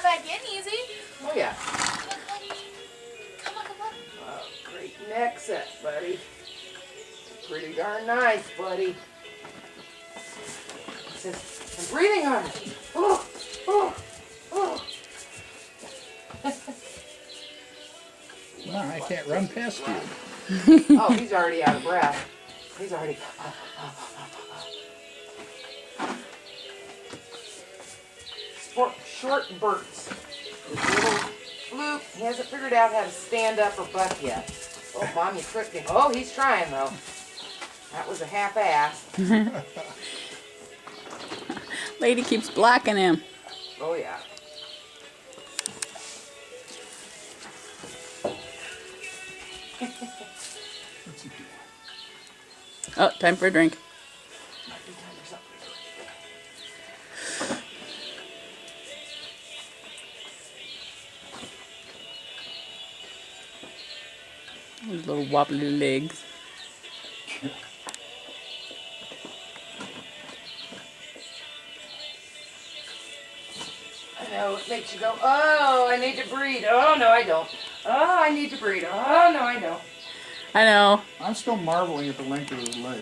not bad getting easy. Oh yeah. Come on, come on. Oh, great neck set, buddy. Pretty darn nice, buddy. I'm breathing on it. Oh, oh, oh. Well, I can't run past you. Oh, he's already out of breath. He's already. Short bursts. This little floop. He hasn't figured out how to stand up or buck yet. Oh, Mom, you tripped him. Oh, he's trying though. That was a half-ass. Lady keeps blocking him. Oh yeah. What's he doing? Oh, time for a drink. Might be time for something. His little wobbly legs. I know, it makes you go, oh, I need to breathe. Oh, no, I don't. Oh, I need to breathe. Oh, no, I don't. I know. I'm still marveling at the length of his leg.